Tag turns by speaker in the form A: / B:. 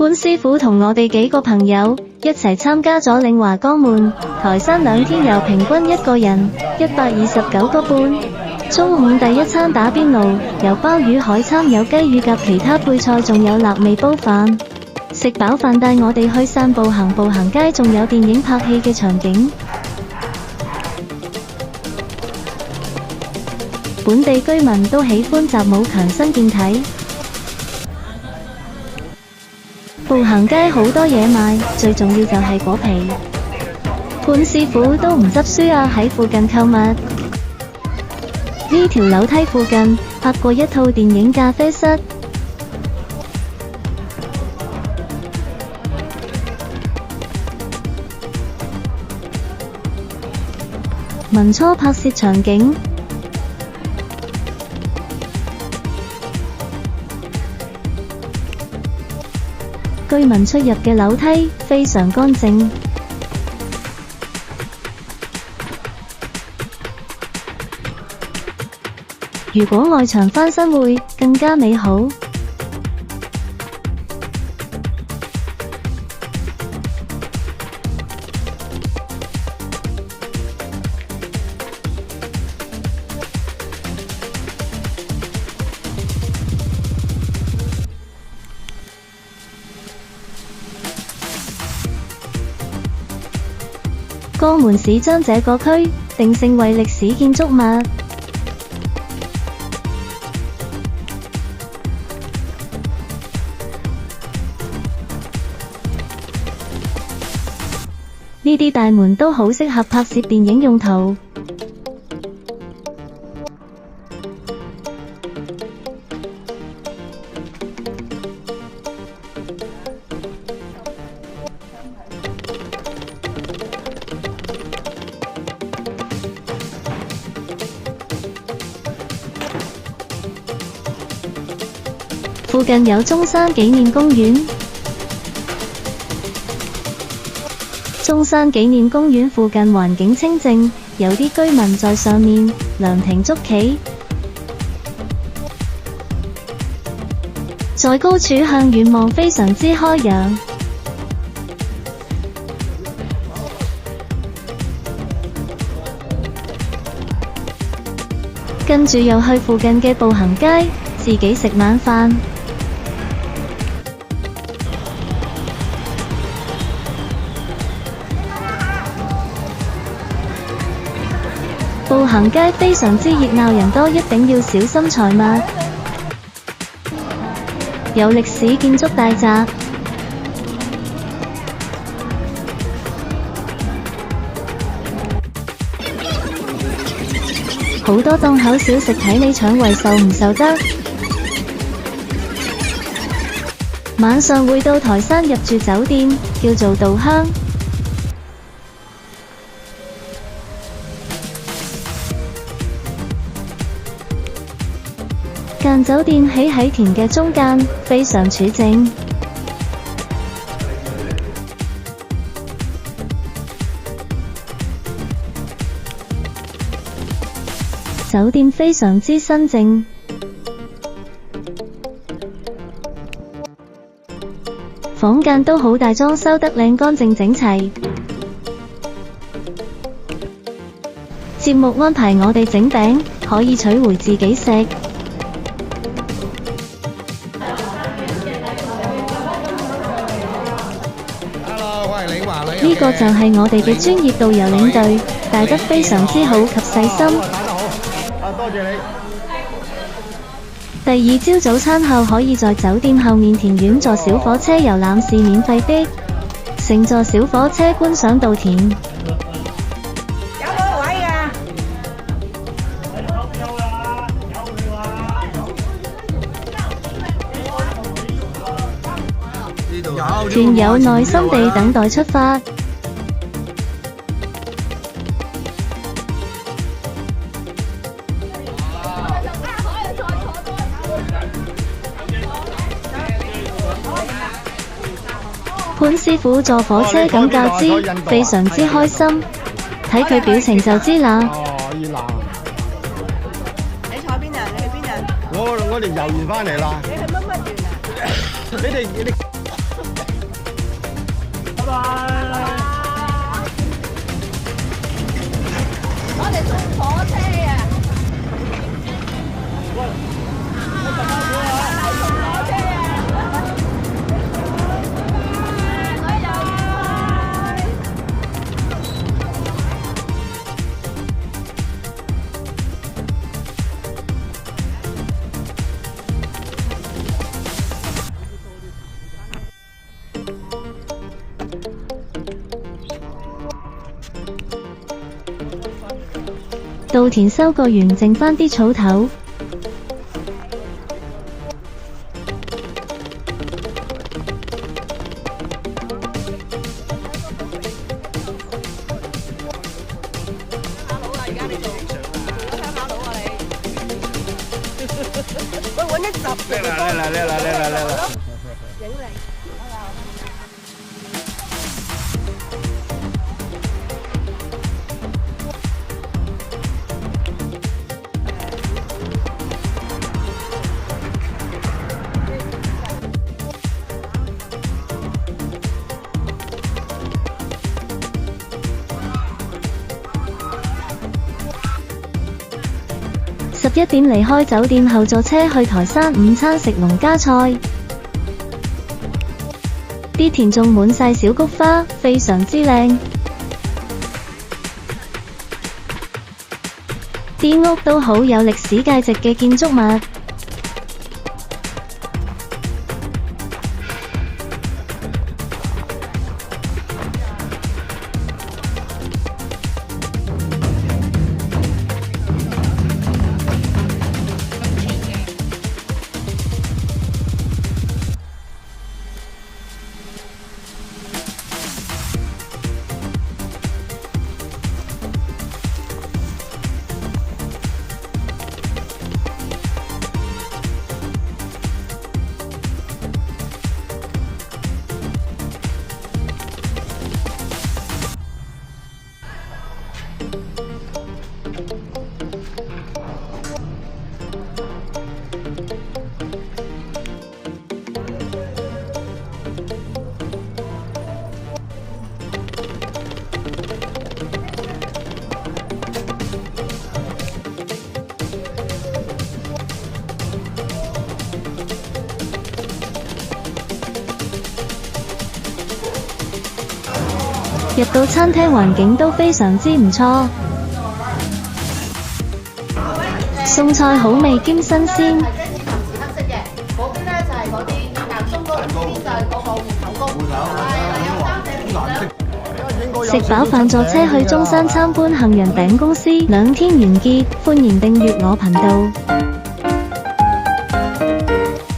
A: 潘師傅同我哋幾個朋友一齊參加咗領華江門台山2天遊，平均一個人129個半。中午第一餐打邊爐，有鮑魚、海參，有雞羽及其他配菜，仲有臘味煲飯。食飽飯帶我哋去散步行街，仲有電影拍戲嘅場景。本地居民都喜歡習武強身健體。步行街好多嘢賣，最重要就係果皮。潘師傅都唔執輸啊，喺附近購物。呢條樓梯附近拍過一套電影《咖啡室》。民初拍攝場景。居民出入嘅樓梯非常乾淨。如果外牆翻新會更加美好。江門市將這個區定性為歷史建築物。呢啲大門都好適合拍攝電影用途。附近有中山紀念公園。中山紀念公園附近環境清靜，有啲居民在上面涼亭築企，在高處向遠望非常之開揚。跟住又去附近嘅步行街，自己食晚飯。步行街非常之熱鬧，人多，一定要小心財物。有歷史建築大宅，好多檔口小食，睇你腸胃受唔受得。晚上會到台山入住酒店，叫做稻香。間酒店起喺田嘅中間，非常處靜。酒店非常之新淨，房間都好大，裝修得靚乾淨整齊。節目安排我哋整餅，可以取回自己食。呢個就係我哋嘅專業導遊領隊，帶得非常之好及細心。
B: 多謝你。
A: 第二朝早餐後，可以在酒店後面田園坐小火車遊覽市免費的，乘坐小火車觀賞稻田。
C: 有冇位㗎？
A: 團友耐心地等待出發。潘師傅坐火車咁教之，非常之開心，睇佢表情就知啦。
B: 熱鬧。
C: 你坐邊啊？你去邊啊？
B: 我哋遊完返嚟啦。
C: 你去乜園啊？
B: 你哋。
C: 我哋坐火車啊！
A: 稻田收割完，剩返啲草頭。
C: 喂，揾一集
B: 叻啦！
C: 影嚟。
A: 11點離開酒店後坐車去台山午餐食農家菜，啲田種滿晒小菊花，非常之靚。啲屋都好有歷史價值嘅建築物。入到餐廳環境都非常之唔錯，餸菜好味兼新鮮。
D: 係即係臨時黑色嘅，嗰邊咧就係嗰啲硬鬆糕，呢邊就係嗰個芋頭糕。係啦，有三隻面
A: 食飽飯坐車去中山參觀杏仁餅公司，2天完結，歡迎訂閱我頻道。